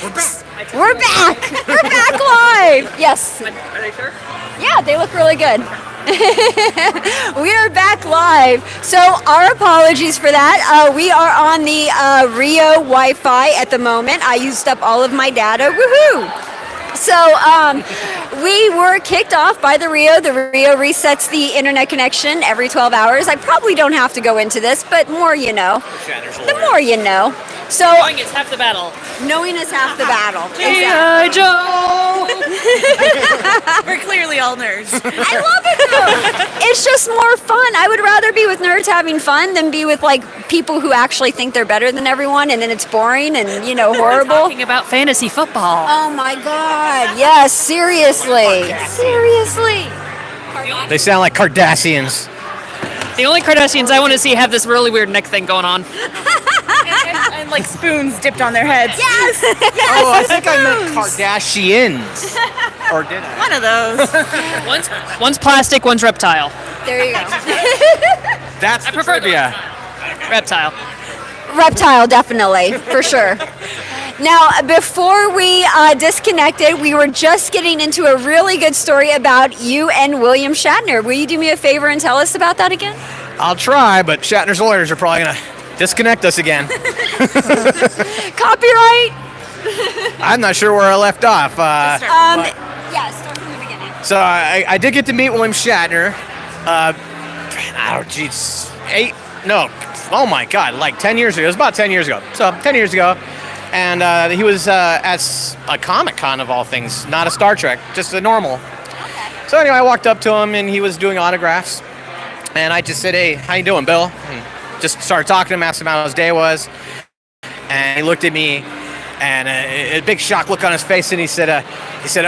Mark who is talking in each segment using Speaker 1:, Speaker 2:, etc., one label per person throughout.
Speaker 1: We're back. We're back live. Yes.
Speaker 2: Are they sure?
Speaker 1: Yeah, they look really good. We are back live. So our apologies for that. We are on the Rio Wi-Fi at the moment. I used up all of my data. Woohoo! So we were kicked off by the Rio. The Rio resets the internet connection every 12 hours. I probably don't have to go into this, but more you know. The more you know. So
Speaker 2: knowing is half the battle.
Speaker 1: Knowing is half the battle.
Speaker 2: G.I. Joe!
Speaker 3: We're clearly all nerds.
Speaker 1: I love it though. It's just more fun. I would rather be with nerds having fun than be with like people who actually think they're better than everyone, and then it's boring and horrible.
Speaker 2: Talking about fantasy football.
Speaker 1: Oh my God! Yes, seriously. Seriously.
Speaker 4: They sound like Kardashians.
Speaker 2: The only Kardashians I want to see have this really weird neck thing going on.
Speaker 3: and like spoons dipped on their heads.
Speaker 1: Yes.
Speaker 4: Oh, I think I meant Kardashians. Or did I?
Speaker 3: One of those.
Speaker 2: One's plastic, one's reptile.
Speaker 1: There you go.
Speaker 4: That's
Speaker 2: I prefer
Speaker 4: trivia.
Speaker 2: Reptile.
Speaker 1: Reptile, definitely, for sure. Now, before we disconnected, we were just getting into a really good story about you and William Shatner. Will you do me a favor and tell us about that again?
Speaker 4: I'll try, but Shatner's lawyers are probably going to disconnect us again.
Speaker 1: Copyright?
Speaker 4: I'm not sure where I left off.
Speaker 1: Yeah, start from the beginning.
Speaker 4: So I did get to meet William Shatner. Oh my God, like 10 years ago. It was about 10 years ago. So 10 years ago. And he was at a Comic-Con of all things, not a Star Trek, just a normal. Okay. So anyway, I walked up to him and he was doing autographs. And I just said, "Hey, how you doing, Bill?" And just started talking to him, asked him how his day was. And he looked at me and a big shock look on his face, and he said, "Oh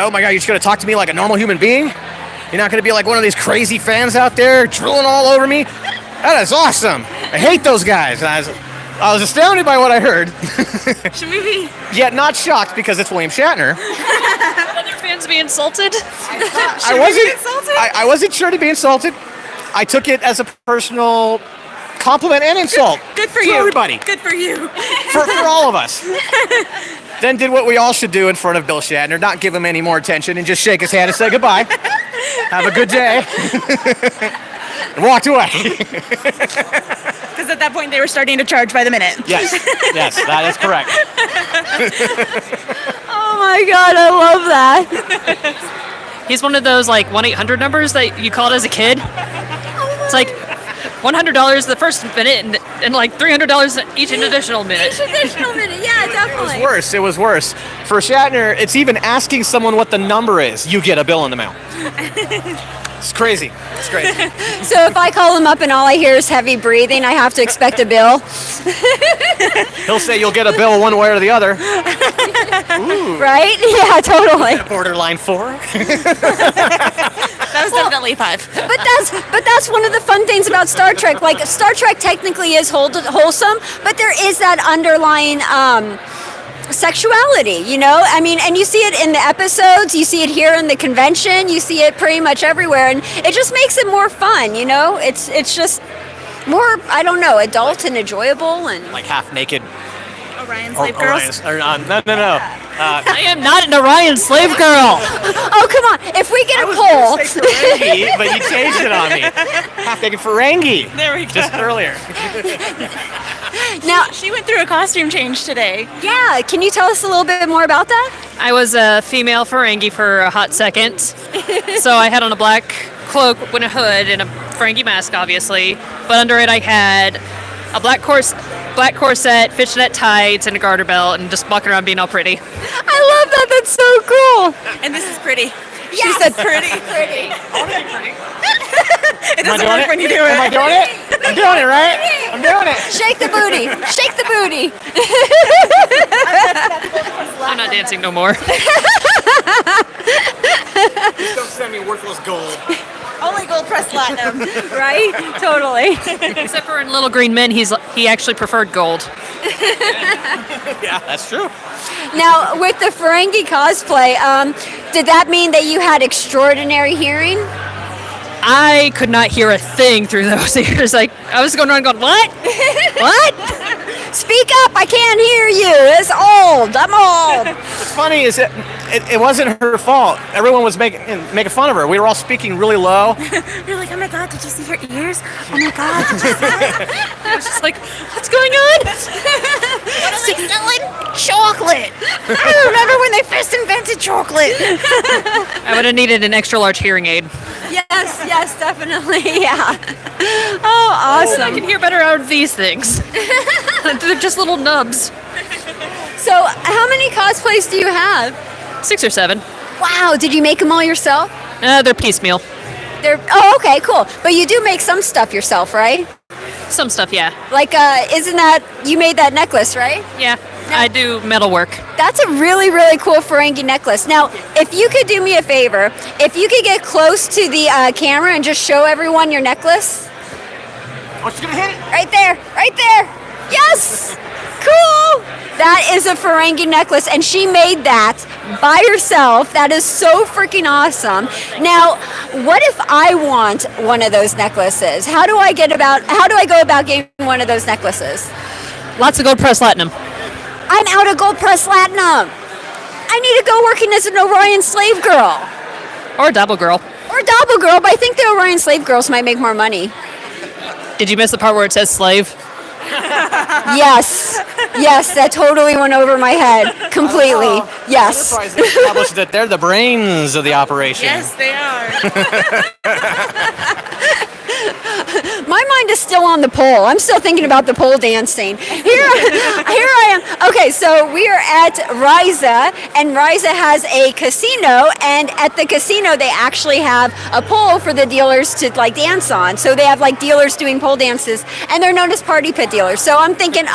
Speaker 4: my God, you're just gonna talk to me like a normal human being? You're not gonna be like one of these crazy fans out there drilling all over me? That is awesome. I hate those guys." And I was astounded by what I heard.
Speaker 3: Should we be?
Speaker 4: Yet not shocked because it's William Shatner.
Speaker 2: Would other fans be insulted?
Speaker 4: I wasn't sure to be insulted. I took it as a personal compliment and insult.
Speaker 3: Good for
Speaker 4: to
Speaker 3: you.
Speaker 4: everybody.
Speaker 3: Good for you.
Speaker 4: For all of us. Then did what we all should do in front of Bill Shatner, not give him any more attention and just shake his hand and say goodbye. Have a good day. And walked away.
Speaker 3: Because at that point they were starting to charge by the minute.
Speaker 4: Yes, that is correct.
Speaker 1: Oh my God, I love that.
Speaker 2: He's one of those like 1-800 numbers that you called as a kid. It's like $100 the first minute and like $300 each additional minute.
Speaker 1: Each additional minute, yeah, definitely.
Speaker 4: It was worse. For Shatner, it's even asking someone what the number is. You get a bill in the mail. It's crazy.
Speaker 1: So if I call him up and all I hear is heavy breathing, I have to expect a bill.
Speaker 4: He'll say you'll get a bill one way or the other. Ooh.
Speaker 1: Right? Yeah, totally.
Speaker 4: Borderline 4.
Speaker 3: That was definitely 5.
Speaker 1: But that's one of the fun things about Star Trek. Like Star Trek technically is wholesome, but there is that underlying sexuality, I mean, and you see it in the episodes, you see it here in the convention, you see it pretty much everywhere, and it just makes it more fun, it's just more, I don't know, adult and enjoyable, and
Speaker 4: like half naked.
Speaker 3: Orion slave girls.
Speaker 4: No.
Speaker 2: I am not an Orion slave girl.
Speaker 1: oh come on, if we get a poll.
Speaker 4: Ferengi, but you changed it on me. Half naked Ferengi.
Speaker 3: There we go.
Speaker 4: Just earlier.
Speaker 1: Now,
Speaker 3: She went through a costume change today.
Speaker 1: yeah, can you tell us a little bit more about that?
Speaker 2: I was a female Ferengi for a hot second. So I had on a black cloak with a hood and a Ferengi mask, obviously. But under it I had a black corset, fishnet tights, and a garter belt, and just walking around being all pretty.
Speaker 1: I love that. That's so cool.
Speaker 3: And this is pretty.
Speaker 1: Yes.
Speaker 3: She said pretty. It doesn't work when you do it.
Speaker 4: Am I doing it? I'm doing it, right? I'm doing it.
Speaker 1: Shake the booty. Shake the booty.
Speaker 2: I'm not dancing no more.
Speaker 4: Just don't send me worthless gold.
Speaker 3: Only gold press platinum.
Speaker 1: Right? Totally.
Speaker 2: Except for in Little Green Men, he actually preferred gold.
Speaker 4: Yeah, that's true.
Speaker 1: Now, with the Ferengi cosplay, did that mean that you had extraordinary hearing?
Speaker 2: I could not hear a thing through those ears. Like, I was going around going, what? What?
Speaker 1: Speak up! I can't hear you. It's old. I'm old.
Speaker 4: What's funny is it wasn't her fault. Everyone was making fun of her. We were all speaking really low.
Speaker 3: You're like, oh my god, did you see her ears? Oh my god, did you see it?
Speaker 2: I was just like, what's going on?
Speaker 3: What are they selling? Chocolate. I remember when they first invented chocolate.
Speaker 2: I would have needed an extra large hearing aid.
Speaker 1: Yes, definitely. Yeah. Oh,
Speaker 2: I
Speaker 1: awesome.
Speaker 2: can hear better out of these things. They're just little nubs.
Speaker 1: So, how many cosplays do you have?
Speaker 2: 6 or 7.
Speaker 1: Wow, did you make them all yourself?
Speaker 2: They're piecemeal.
Speaker 1: Okay, cool. But you do make some stuff yourself, right?
Speaker 2: Some stuff, yeah.
Speaker 1: Like, isn't that, you made that necklace, right?
Speaker 2: Yeah, I do metal work.
Speaker 1: That's a really, really cool Ferengi necklace. Now, if you could do me a favor, if you could get close to the camera and just show everyone your necklace.
Speaker 4: Oh, she's gonna hit it.
Speaker 1: Right there, right there. Yes! Cool! That is a Ferengi necklace, and she made that by herself. That is so freaking awesome. Now, what if I want one of those necklaces? How do I go about getting one of those necklaces?
Speaker 2: Lots of gold press platinum.
Speaker 1: I'm out of gold press platinum. I need to go working as an Orion slave girl.
Speaker 2: Or a double girl.
Speaker 1: Or a double girl, but I think the Orion slave girls might make more money.
Speaker 2: Did you miss the part where it says slave?
Speaker 1: Yes, that totally went over my head completely. Yes.
Speaker 4: Enterprise established that they're the brains of the operation.
Speaker 3: Yes, they are.
Speaker 1: My mind is still on the pole. I'm still thinking about the pole dancing. Here I am. Okay, so we are at Ryza, and Ryza has a casino, and at the casino they actually have a pole for the dealers to like dance on. So they have like dealers doing pole dances, and they're known as party pit dealers. So I'm thinking,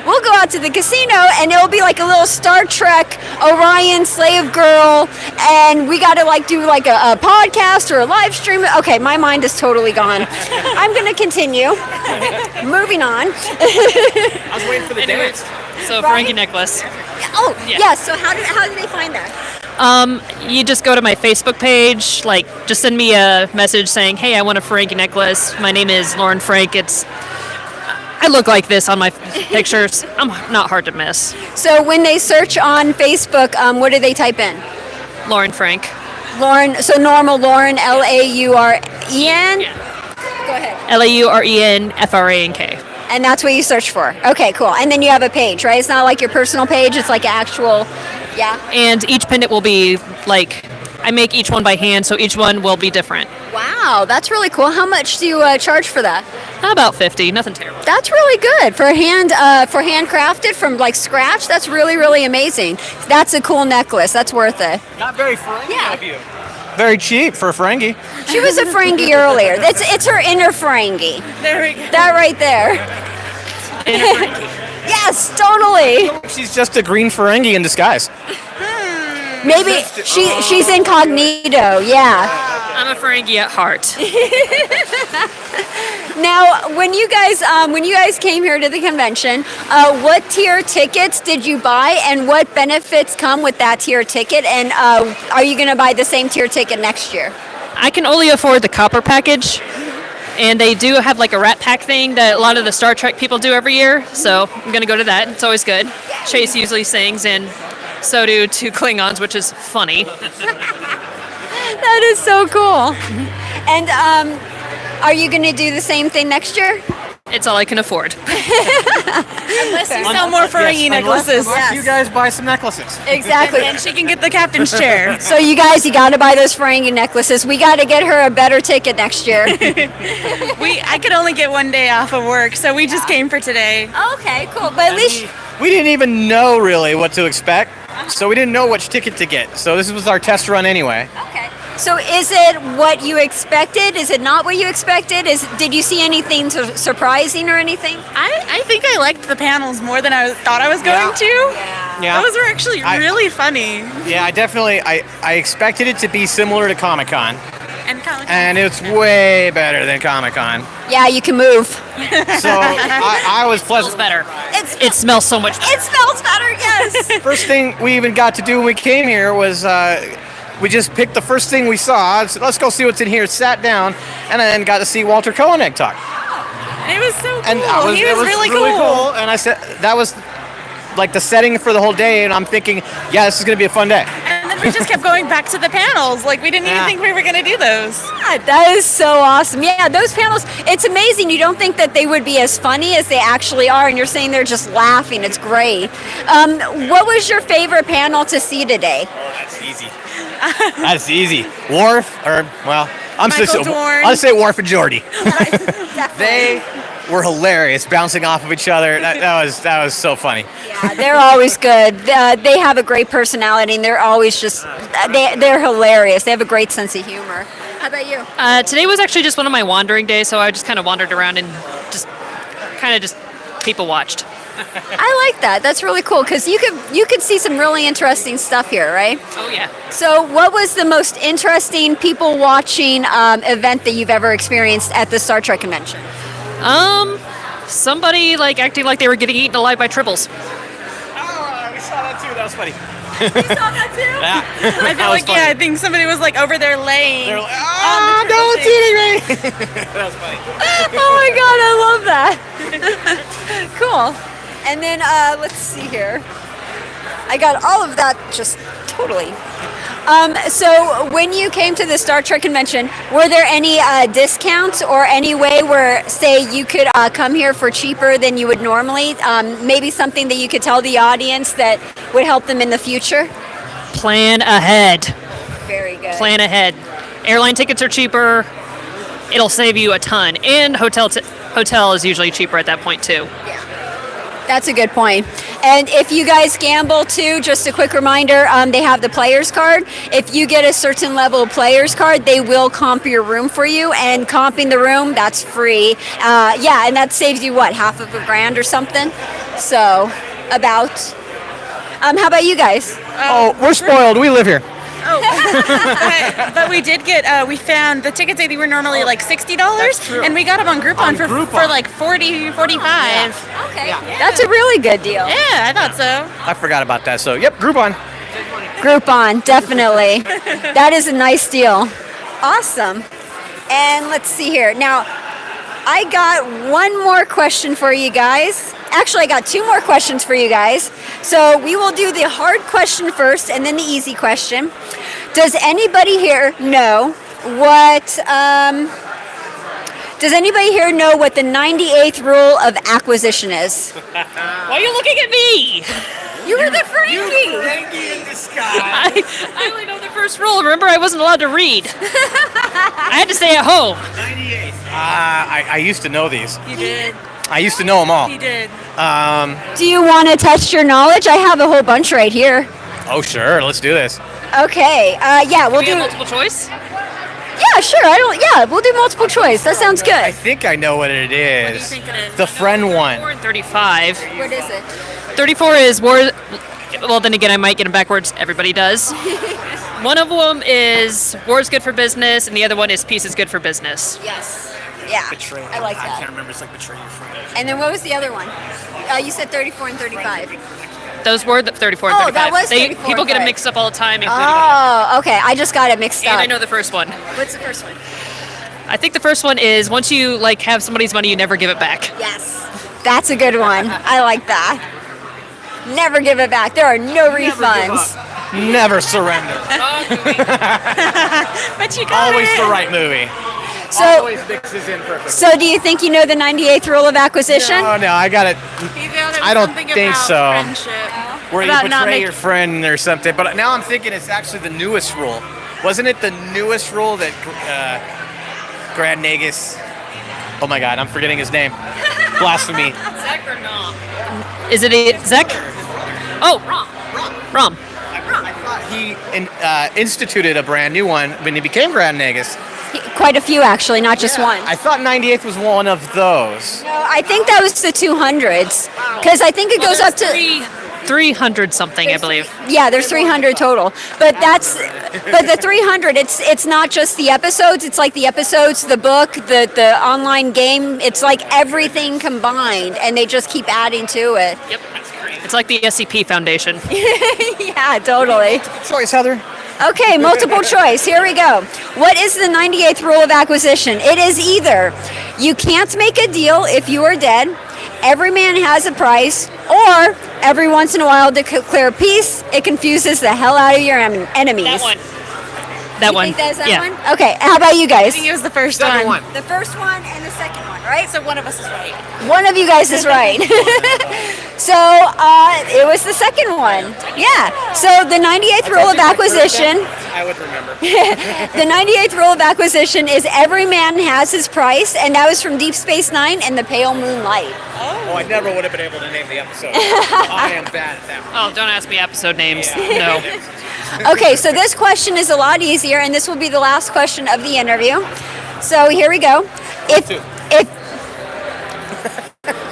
Speaker 1: we'll go out to the casino, and it'll be like a little Star Trek Orion slave girl, and we got to like do like a podcast or a live stream. Okay, my mind is totally gone. I'm gonna continue. Moving on.
Speaker 4: I was waiting for the
Speaker 2: Anyways,
Speaker 4: dance.
Speaker 2: so
Speaker 1: Right.
Speaker 2: Ferengi necklace.
Speaker 1: Oh,
Speaker 2: Yeah.
Speaker 1: yes. So how do they find that?
Speaker 2: You just go to my Facebook page, like just send me a message saying, hey, I want a Ferengi necklace. My name is Lauren Frank. I look like this on my pictures. I'm not hard to miss.
Speaker 1: So when they search on Facebook, what do they type in?
Speaker 2: Lauren Frank.
Speaker 1: Lauren. So normal Lauren, Lauren. Go ahead.
Speaker 2: LAURENFRANK.
Speaker 1: And that's what you search for. Okay, cool. And then you have a page, right? It's not like your personal page. It's like an actual. Yeah.
Speaker 2: And each pendant will be like, I make each one by hand, so each one will be different.
Speaker 1: Wow, that's really cool. How much do you charge for that?
Speaker 2: About 50, nothing terrible.
Speaker 1: That's really good for handcrafted from like scratch. That's really, really amazing. That's a cool necklace. That's worth it.
Speaker 4: Not very Ferengi
Speaker 1: Yeah.
Speaker 4: of you. Very cheap for a Ferengi.
Speaker 1: She was a Ferengi earlier. It's her inner Ferengi.
Speaker 3: There we go.
Speaker 1: That right there. Yes, totally.
Speaker 4: She's just a green Ferengi in disguise.
Speaker 1: Maybe she's incognito. Yeah.
Speaker 2: I'm a Ferengi at heart.
Speaker 1: Now, when you guys came here to the convention, what tier tickets did you buy, and what benefits come with that tier ticket? And are you going to buy the same tier ticket next year?
Speaker 2: I can only afford the copper package, and they do have like a rat pack thing that a lot of the Star Trek people do every year, so I'm going to go to that. It's always good. Chase usually sings, and so do 2 Klingons, which is funny.
Speaker 1: That is so cool. And are you going to do the same thing next year?
Speaker 2: It's all I can afford.
Speaker 3: Unless you sell more Ferengi necklaces.
Speaker 4: Unless you guys buy some necklaces.
Speaker 1: Exactly.
Speaker 3: And she can get the captain's chair.
Speaker 1: So you got to buy those Ferengi necklaces. We got to get her a better ticket next year.
Speaker 3: I could only get 1 day off of work, so we just came for today.
Speaker 1: Okay, cool. But at least
Speaker 4: We didn't even know really what to expect, so we didn't know which ticket to get. So this was our test run anyway.
Speaker 1: okay. So is it what you expected? Is it not what you expected? Did you see anything surprising or anything?
Speaker 3: I think I liked the panels more than I thought I was going to.
Speaker 4: Yeah.
Speaker 3: Those were actually really funny.
Speaker 4: Yeah, I expected it to be similar to Comic-Con,
Speaker 3: And Comic-Con.
Speaker 4: and it's way better than Comic-Con.
Speaker 1: Yeah, you can move.
Speaker 4: So I was
Speaker 2: Smells
Speaker 4: pleasant.
Speaker 2: better. It smells so much better.
Speaker 1: It smells better, yes.
Speaker 4: First thing we even got to do when we came here was we just picked the first thing we saw. Said, let's go see what's in here. Sat down, and then got to see Walter Koenig talk.
Speaker 3: It was so cool.
Speaker 4: And
Speaker 3: He was really cool.
Speaker 4: And I said that was like the setting for the whole day, and I'm thinking, yeah, this is gonna be a fun day.
Speaker 3: And then we just kept going back to the panels. Like, we didn't even think we were going to do those.
Speaker 1: God, that is so awesome. Yeah, those panels, it's amazing. You don't think that they would be as funny as they actually are, and you're saying they're just laughing. It's great. What was your favorite panel to see today?
Speaker 4: Oh, that's easy. That's easy. Worf, or, well, I'm
Speaker 3: Michael Dorn.
Speaker 4: I'll say Worf and Geordi.
Speaker 1: Definitely.
Speaker 4: They were hilarious, bouncing off of each other. That was so funny.
Speaker 1: Yeah, they're always good. They have a great personality, and they're always just, they're hilarious. They have a great sense of humor. How about you?
Speaker 2: Today was actually just one of my wandering days, so I just kind of wandered around and just people watched.
Speaker 1: I like that. That's really cool because you could see some really interesting stuff here, right?
Speaker 2: Oh yeah.
Speaker 1: So, what was the most interesting people watching event that you've ever experienced at the Star Trek convention?
Speaker 2: Somebody like acting like they were getting eaten alive by tribbles.
Speaker 4: Oh, we saw that too. That was funny.
Speaker 1: You saw that too?
Speaker 4: Yeah.
Speaker 3: I feel like, yeah, I think somebody was like over there laying.
Speaker 4: They're like,
Speaker 3: on the
Speaker 4: no,
Speaker 3: triple
Speaker 4: it's eating me. That was funny.
Speaker 1: Oh my god, I love that. Cool. And then let's see here. I got all of that just totally. So when you came to the Star Trek convention, were there any discounts or any way where, say, you could come here for cheaper than you would normally? Maybe something that you could tell the audience that would help them in the future?
Speaker 2: Plan ahead.
Speaker 1: Very good.
Speaker 2: Plan ahead. Airline tickets are cheaper. It'll save you a ton. And hotel is usually cheaper at that point too.
Speaker 1: That's a good point. And if you guys gamble too, just a quick reminder, they have the player's card. If you get a certain level of player's card, they will comp your room for you. And comping the room, that's free. Yeah, and that saves you, what, half of $1,000 or something? So, about. How about you guys?
Speaker 4: Oh, we're spoiled. We live here.
Speaker 3: Oh, but we did get, we found the tickets, they were normally like $60,
Speaker 4: true.
Speaker 3: and we got them on Groupon, for
Speaker 4: Groupon.
Speaker 3: like $40, $45.
Speaker 1: Okay. That's a really good deal.
Speaker 3: Yeah, I thought so.
Speaker 4: I forgot about that. So, yep, Groupon.
Speaker 1: Groupon, definitely. That is a nice deal. Awesome. And let's see here. Now, I got one more question for you guys. Actually, I got two more questions for you guys. So we will do the hard question first and then the easy question. Does anybody here know what the 98th rule of acquisition is?
Speaker 2: Why are you looking at me?
Speaker 1: You were the Frankie.
Speaker 4: in the sky.
Speaker 2: I only know the first rule. Remember, I wasn't allowed to read. I had to stay at home.
Speaker 4: 98. I used to know these.
Speaker 3: You did.
Speaker 4: I used to know them all.
Speaker 3: You did.
Speaker 1: Do you want to test your knowledge? I have a whole bunch right here.
Speaker 4: Oh, sure. Let's do this.
Speaker 1: Okay. Yeah, we'll
Speaker 2: We have
Speaker 1: do.
Speaker 2: multiple choice.
Speaker 1: Yeah, sure. Yeah, we'll do multiple choice. That sounds
Speaker 4: I
Speaker 1: good.
Speaker 4: think I know what it is.
Speaker 3: What do you think it is?
Speaker 4: The friend
Speaker 2: 4
Speaker 4: one.
Speaker 2: and 35.
Speaker 1: What is it?
Speaker 2: 34 is war. Well, then again, I might get them backwards. Everybody does. One of them is war is good for business, and the other one is peace is good for business.
Speaker 1: Yes. Yeah. I like that.
Speaker 4: remember. It's like betraying your friend.
Speaker 1: And then what was the other one? You said 34 and 35.
Speaker 2: Those were the 34 and
Speaker 1: Oh,
Speaker 2: 35.
Speaker 1: that was 34
Speaker 2: People
Speaker 1: and
Speaker 2: get them
Speaker 1: 35.
Speaker 2: mixed up all the time, including me.
Speaker 1: Oh, okay. I just got it mixed up.
Speaker 2: And I know the first one.
Speaker 1: What's the first one?
Speaker 2: I think the first one is once you like have somebody's money, you never give it back.
Speaker 1: Yes. That's a good one. I like that. Never give it back. There are no refunds.
Speaker 4: Never surrender.
Speaker 3: But you got
Speaker 4: Always
Speaker 3: it.
Speaker 4: the right movie.
Speaker 1: So,
Speaker 4: Always mixes in perfect.
Speaker 1: so do you think you know the 98th rule of acquisition?
Speaker 4: Oh no, I got it.
Speaker 3: He found it was
Speaker 4: I don't
Speaker 3: something
Speaker 4: think
Speaker 3: about
Speaker 4: so.
Speaker 3: Friendship.
Speaker 4: Where you
Speaker 3: About not
Speaker 4: betray
Speaker 3: making-
Speaker 4: your friend or something. But now I'm thinking it's actually the newest rule. Wasn't it the newest rule that Grand Nagus? Oh my God, I'm forgetting his name. Blasphemy.
Speaker 2: Zek or Nom? Is it a Zek? Oh, Rom.
Speaker 4: I thought he instituted a brand new one when he became Grand Nagus.
Speaker 1: Quite a few, actually, not just one.
Speaker 4: I thought 98th was one of those.
Speaker 1: No, I think that was the 200s. Because I think it goes up to...
Speaker 2: 300 something, I believe.
Speaker 1: Yeah, there's 300 total. But the 300, it's not just the episodes, it's like the episodes, the book, the online game, it's like everything combined, and they just keep adding to it.
Speaker 2: Yep. It's like the SCP Foundation.
Speaker 1: Yeah, totally.
Speaker 4: Choice, Heather.
Speaker 1: Okay, multiple choice. Here we go. What is the 98th rule of acquisition? It is either You can't make a deal if you are dead. Every man has a price, or every once in a while to declare peace. It confuses the hell out of your enemies.
Speaker 2: That one. That
Speaker 1: You
Speaker 2: one.
Speaker 1: think that's that
Speaker 2: yeah.
Speaker 1: one? Okay, how about you
Speaker 3: I
Speaker 1: guys?
Speaker 3: think it was the first
Speaker 4: Second
Speaker 3: one.
Speaker 4: one.
Speaker 1: The first one and the second one, right?
Speaker 3: So one of us is right.
Speaker 1: One of you guys is right. So it was the second one. Yeah. So the 98th rule of acquisition.
Speaker 4: I would remember.
Speaker 1: The 98th rule of acquisition is every man has his price, and that was from Deep Space Nine and the Pale Moonlight.
Speaker 4: Oh, I never would have been able to name the episode. I am bad at that.
Speaker 2: Oh, don't ask me episode names. No.
Speaker 1: Okay, so this question is a lot easier, and this will be the last question of the interview. So here we go. If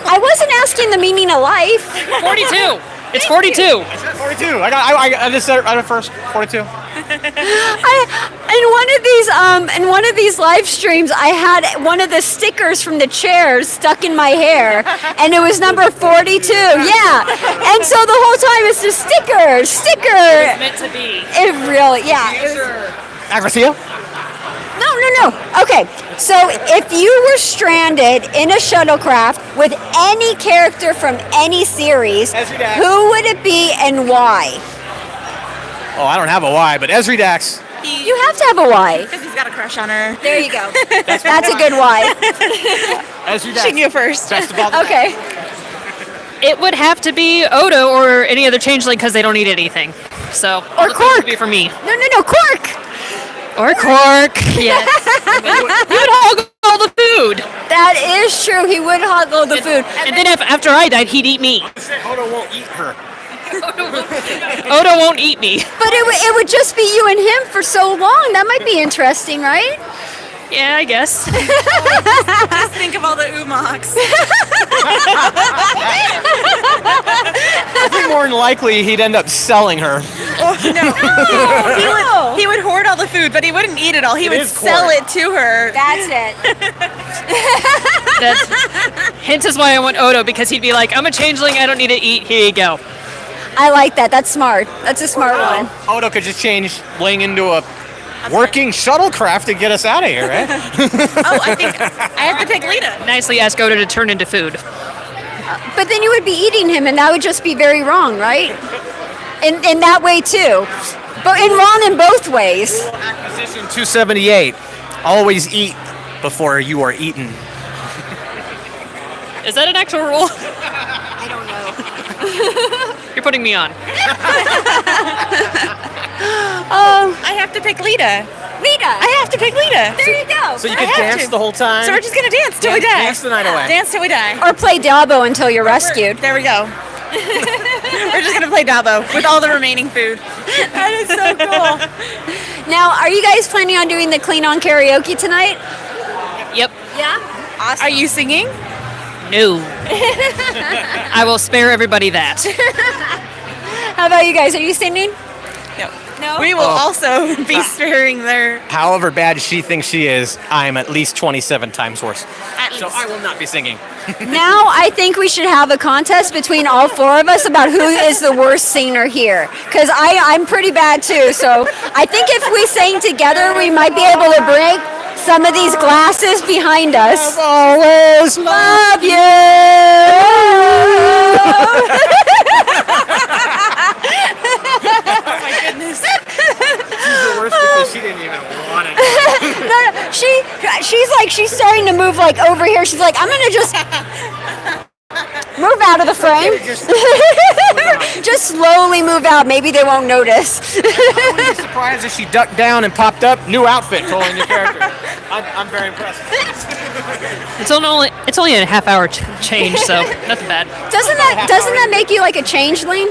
Speaker 1: I wasn't asking the meaning of life.
Speaker 2: 42. It's 42.
Speaker 4: 42. I just said it first. 42.
Speaker 1: In one of these live streams, I had one of the stickers from the chairs stuck in my hair, and it was number 42. Yeah, and so the whole time it's just sticker.
Speaker 2: It's meant to be.
Speaker 1: It really, yeah.
Speaker 4: Agricia?
Speaker 1: No. Okay, so if you were stranded in a shuttlecraft with any character from any series,
Speaker 4: Ezri Dax.
Speaker 1: who would it be and why?
Speaker 4: Oh, I don't have a Y, but Ezri Dax.
Speaker 1: You have to have a why.
Speaker 3: Because he's got a crush on her.
Speaker 1: There you go. That's a good why.
Speaker 4: Ezri Dax.
Speaker 3: She can go first.
Speaker 4: Best of all the
Speaker 1: Okay.
Speaker 2: It would have to be Odo or any other changeling because they don't eat anything. So
Speaker 1: Or
Speaker 2: the food
Speaker 1: Quark.
Speaker 2: would be for me.
Speaker 1: No, Quark.
Speaker 2: Or Quark. Yes. You would hog all the food.
Speaker 1: That is true. He would hoggle the food.
Speaker 2: And then after I died, he'd eat me.
Speaker 4: Odo won't eat her.
Speaker 2: Odo won't eat me.
Speaker 1: But it would just be you and him for so long. That might be interesting, right?
Speaker 2: Yeah, I guess.
Speaker 3: Just think of all the umaks.
Speaker 4: I think more than likely he'd end up selling her.
Speaker 3: He would hoard all the food, but he wouldn't eat it all. He would
Speaker 4: is
Speaker 3: sell
Speaker 4: Quark.
Speaker 3: it to her.
Speaker 1: That's it.
Speaker 2: Hence is why I want Odo, because he'd be like, I'm a changeling, I don't need to eat, here you go.
Speaker 1: I like that. That's smart. That's a smart one.
Speaker 4: Odo could just change Ling into a working shuttlecraft to get us out of here, right?
Speaker 3: Oh, I think I have to pick Lita.
Speaker 2: Nicely ask Odo to turn into food.
Speaker 1: But then you would be eating him, and that would just be very wrong, right? In that way, too. But wrong in both ways.
Speaker 4: Acquisition 278. Always eat before you are eaten.
Speaker 2: Is that an actual rule?
Speaker 1: I don't know.
Speaker 2: You're putting me on.
Speaker 3: I have to pick Lita.
Speaker 1: Lita.
Speaker 3: I have to pick Lita.
Speaker 1: There you go.
Speaker 4: So you
Speaker 3: I
Speaker 4: could
Speaker 3: have
Speaker 4: dance
Speaker 3: to.
Speaker 4: the whole time?
Speaker 3: So we're just gonna dance till we die.
Speaker 4: Dance the night away.
Speaker 3: Dance till we die.
Speaker 1: Or play Dabo until you're rescued.
Speaker 3: There we go. We're just gonna play Dabo with all the remaining food.
Speaker 1: That is so cool. Now, are you guys planning on doing the Clean On karaoke tonight?
Speaker 2: Yep.
Speaker 1: Yeah.
Speaker 3: Awesome. Are you singing?
Speaker 2: No. I will spare everybody that.
Speaker 1: How about you guys? Are you singing?
Speaker 3: No.
Speaker 1: No.
Speaker 3: We will also be sparing their.
Speaker 4: However bad she thinks she is, I am at least 27 times worse.
Speaker 3: At
Speaker 4: So
Speaker 3: least.
Speaker 4: I will not be singing.
Speaker 1: Now I think we should have a contest between all four of us about who is the worst singer here. Because I'm pretty bad too. So I think if we sang together, we might be able to break some of these glasses behind us.
Speaker 4: Always
Speaker 1: Love you.
Speaker 3: Oh my goodness.
Speaker 4: She's the worst because she didn't even want it.
Speaker 1: No, she's starting to move like over here. She's like, I'm gonna just move out of the frame. Just slowly move out. Maybe they won't notice.
Speaker 4: I wouldn't be surprised if she ducked down and popped up. New outfit, totally new character. I'm very impressed.
Speaker 2: It's only a half hour change, so nothing bad.
Speaker 1: Doesn't that make you like a changeling?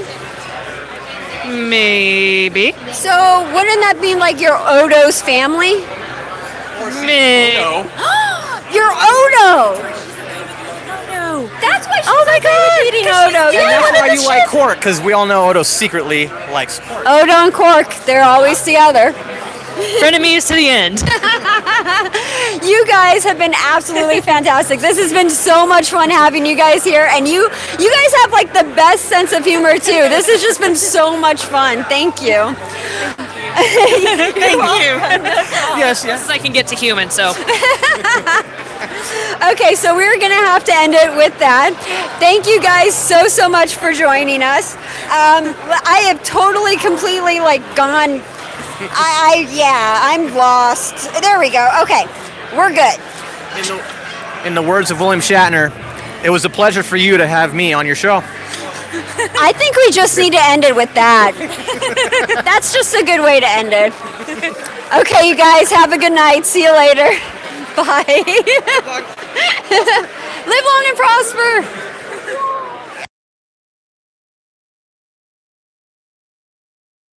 Speaker 2: Maybe.
Speaker 1: So wouldn't that be like your Odo's family?
Speaker 2: Maybe.
Speaker 1: Your Odo. That's why she's eating Odo.
Speaker 4: And
Speaker 1: Yeah,
Speaker 4: that's
Speaker 1: what
Speaker 4: why
Speaker 1: the
Speaker 4: you like
Speaker 1: shit?
Speaker 4: Quark, because we all know Odo secretly likes Quark.
Speaker 1: Odo and Quark, they're always together.
Speaker 2: Frenemies to the end.
Speaker 1: You guys have been absolutely fantastic. This has been so much fun having you guys here, and you guys have like the best sense of humor too. This has just been so much fun. Thank you.
Speaker 3: Thank you.
Speaker 4: Yes,
Speaker 2: As I can get to human, so.
Speaker 1: Okay, so we're gonna have to end it with that. Thank you guys so much for joining us. I have totally, completely gone. I'm lost. There we go. Okay, we're good.
Speaker 4: In the words of William Shatner, it was a pleasure for you to have me on your show.
Speaker 1: I think we just need to end it with that. That's just a good way to end it. Okay, you guys, have a good night. See you later. Bye.